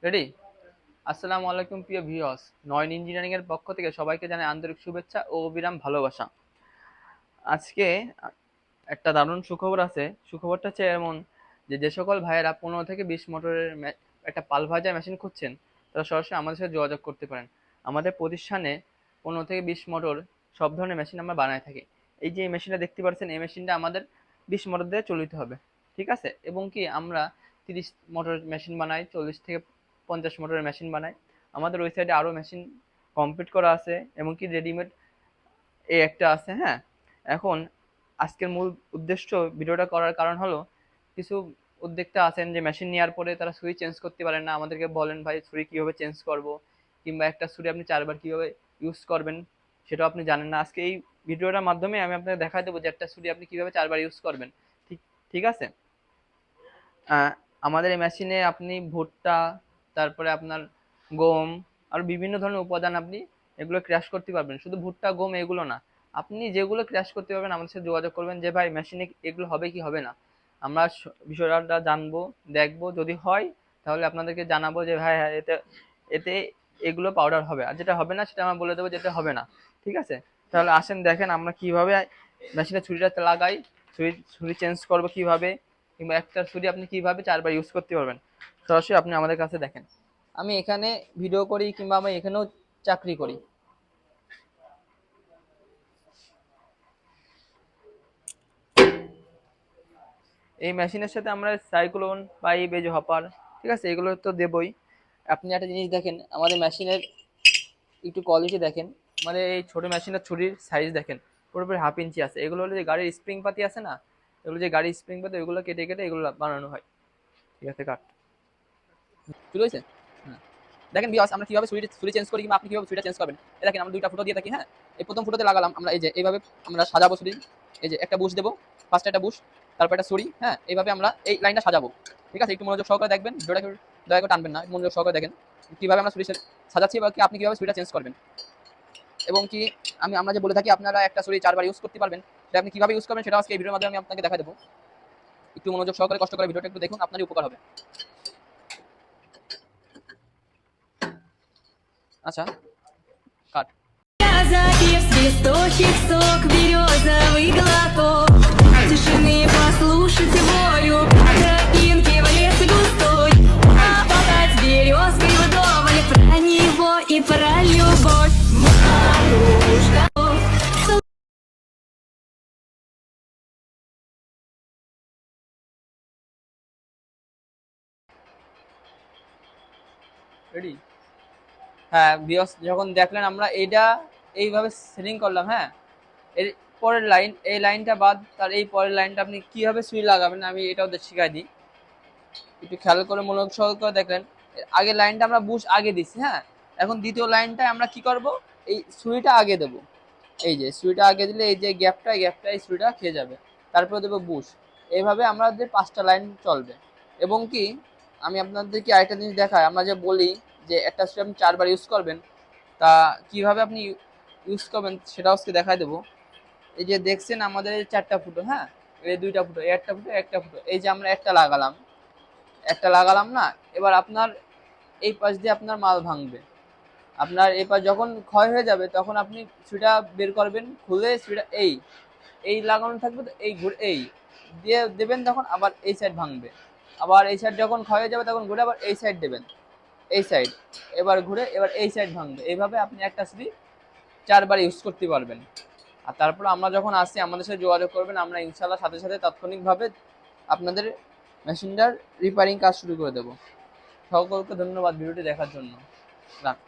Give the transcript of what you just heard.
Ready? আসসালামু আলাইকুম প্রিয় ভিউয়ার্স, নয়ন ইঞ্জিনিয়ারিং এর পক্ষ থেকে সবাইকে জানাই আন্তরিক শুভেচ্ছা ও অবিরাম ভালোবাসা। আজকে একটা দারুণ সুখবর আছে। সুখবরটা হচ্ছে এমন যে যে সকল ভাইয়েরা 15 থেকে 20 মোটরের একটা পাল ভাজা মেশিন খুঁজছেন, তারা সরাসরি আমাদের সাথে যোগাযোগ করতে পারেন। আমাদের প্রতিষ্ঠানে 15 থেকে 20 মোটর সব ধরনের মেশিন আমরা বানায় থাকি। এই যে এই মেশিনটা দেখতে পাচ্ছেন, এই মেশিনটা আমাদের 20 মোটর দিয়ে চালিত হবে, ঠিক আছে? এবং কি আমরা 30 মোটরের মেশিন বানাই, 40 থেকে 50 মোটরের মেশিন বানাই। আমাদের ওই সাইডে আরও মেশিন কমপ্লিট করা আছে এবং কি রেডিমেড এই একটা আছে। হ্যাঁ, এখন আজকের মূল উদ্দেশ্য ভিডিওটা করার কারণ হলো, কিছু উদ্যোক্তা আছেন যে মেশিন নেওয়ার পরে তারা ছুরি চেঞ্জ করতে পারেন না, আমাদেরকে বলেন ভাই ছুরি কীভাবে চেঞ্জ করব, কিংবা একটা ছুরি আপনি 4বার কীভাবে ইউজ করবেন সেটাও আপনি জানেন না। আজকে এই ভিডিওটার মাধ্যমে আমি আপনাকে দেখা দেবো যে একটা ছুরি আপনি কীভাবে 4বার ইউজ করবেন। ঠিক ঠিক আছে। আহ, আমাদের এই মেশিনে আপনি ভুট্টা, তারপরে আপনার গম, আর বিভিন্ন ধরনের উপাদান আপনি এগুলো ক্র্যাশ করতে পারবেন। শুধু ভুট্টা গম এগুলো না, আপনি যেগুলো ক্র্যাশ করতে পারবেন আমাদের সাথে যোগাযোগ করবেন যে ভাই মেশিনে এগুলো হবে কি হবে না। আমরা বিষয়টা জানবো, দেখবো, যদি হয় তাহলে আপনাদেরকে জানাবো যে ভাই হ্যাঁ এতে এতে এগুলো পাউডার হবে, আর যেটা হবে না সেটা আমরা বলে দেবো যেটা হবে না। ঠিক আছে, তাহলে আসেন দেখেন আমরা কিভাবে মেশিনে ছুরিটা লাগাই, ছুরি ছুরি চেঞ্জ করবো কিভাবে, কিংবা একটা ছুরি আপনি কিভাবে 4বার ইউজ করতে পারবেন। সরাসরি আপনি আমাদের কাছে দেখেন। আমি এখানে ভিডিও করি কিংবা আমি এখানেও চাকরি করি। এই মেশিনের সাথে আমরা সাইক্লোন, পাইপ, এই যে হপার, ঠিক আছে, এগুলো তো দেবই। আপনি একটা জিনিস দেখেন, আমাদের মেশিনের একটু কোয়ালিটি দেখেন। আমাদের এই ছোট মেশিনের ছুরির সাইজ দেখেন, পুরোপুরি 1/2 ইঞ্চি আছে। এগুলো হলো যে গাড়ির স্প্রিং পাতি আছে না, এগুলো যে গাড়ির স্প্রিং পাতি, ওইগুলো কেটে কেটে এগুলো বানানো হয়। ঠিক আছে, কাট শুরু হয়েছে। হ্যাঁ, দেখেন বিয়াস আমরা কিভাবে ছুরি চেঞ্জ করি, কিংবা আপনি কিভাবে ছুরিটা চেঞ্জ করবেন। এই দেখেন আমরা দুইটা ফুটো দিয়ে থাকি। হ্যাঁ, এই প্রথম ফুটোতে লাগালাম আমরা, এই যে এইভাবে আমরা সাজাবো ছুরি। এই যে একটা বুশ দেবো, ফার্স্টে একটা বুশ, তারপর একটা ছুরি। হ্যাঁ, এইভাবে আমরা এই লাইনটা সাজাবো। ঠিক আছে, একটু মনোযোগ সহকারে দেখবেন, ভিডিওটা দয়া করে টানবেন না, মনোযোগ সহকারে দেখেন কিভাবে আমরা ছুরি সাজাচ্ছি বা কি আপনি কিভাবে ছুরিটা চেঞ্জ করবেন। এবং কি আমরা যে বলে থাকি আপনারা একটা ছুরি 4বার ইউজ করতে পারবেন, সেটা আপনি কিভাবে ইউজ করবেন সেটা আজকে এই ভিডিওর মাধ্যমে আমি আপনাকে দেখা দেবো। একটু মনোযোগ সহকারে কষ্ট করে ভিডিওটা একটু দেখুন, আপনারই উপকার হবে। আচ্ছা, কাট। Запив свисточек, сок березовый глоток. Тишины послушать волю, тропинки в лес густой. А болтать с березкой вдоволь про него и про любовь. Матушка, রেডি? হ্যাঁ বিয়স, যখন দেখলেন আমরা এইটা এইভাবে সেটিং করলাম। হ্যাঁ, এর পরের লাইন, এই লাইনটা বাদ তার এই পরের লাইনটা আপনি কিভাবে সুই লাগাবেন আমি এটাও শিখাই দিই। একটু খেয়াল করে মনোযোগ সহকারে দেখলেন। আগের লাইনটা আমরা বুশ আগে দিচ্ছি। হ্যাঁ, এখন দ্বিতীয় লাইনটায় আমরা কি করব, এই সুইটা আগে দেব। এই যে সুইটা আগে দিলে এই যে গ্যাপটা, এই গ্যাপটা এই সুইটা খেয়ে যাবে। তারপরে দেবো বুশ। এইভাবে আমাদের 5টা লাইন চলবে। এবং কি আমি আপনাদেরকে আরেকটা জিনিস দেখাই, আমরা যে বলি যে একটা সুই আপনি 4বার ইউজ করবেন, তা কিভাবে আপনি ইউজ করবেন সেটাও আজকে দেখাই দেবো। এই যে দেখছেন আমাদের 4টা ফুটো। হ্যাঁ, এই 2টা ফুটো, এই একটা ফুটো, একটা ফুটো, এই যে আমরা একটা লাগালাম না। এবার আপনার এই পাশ দিয়ে আপনার মাল ভাঙবে। আপনার এই পাশ যখন ক্ষয় হয়ে যাবে তখন আপনি সুইটা বের করবেন, খুলে সুইটা এই এই লাগানো থাকবে, তো এই ঘুরে এই দিয়ে দেবেন, তখন আবার এই সাইড ভাঙবে। আবার এই সাইড যখন ক্ষয় হয়ে যাবে তখন ঘুরে আবার এই সাইড দেবেন, এই সাইড, এবার ঘুরে এবার এই সাইড ভাঙবে। এইভাবে আপনি একটা সুই 4বার ইউজ করতে পারবেন। আর তারপর আমরা যখন আসি আমাদের সাথে যোগাযোগ করবেন, আমরা ইনশাল্লাহ সাথে সাথে তাৎক্ষণিকভাবে আপনাদের মেশিনটার রিপেয়ারিং কাজ শুরু করে দেবো। সকলকে ধন্যবাদ ভিডিওটি দেখার জন্য। রাখ।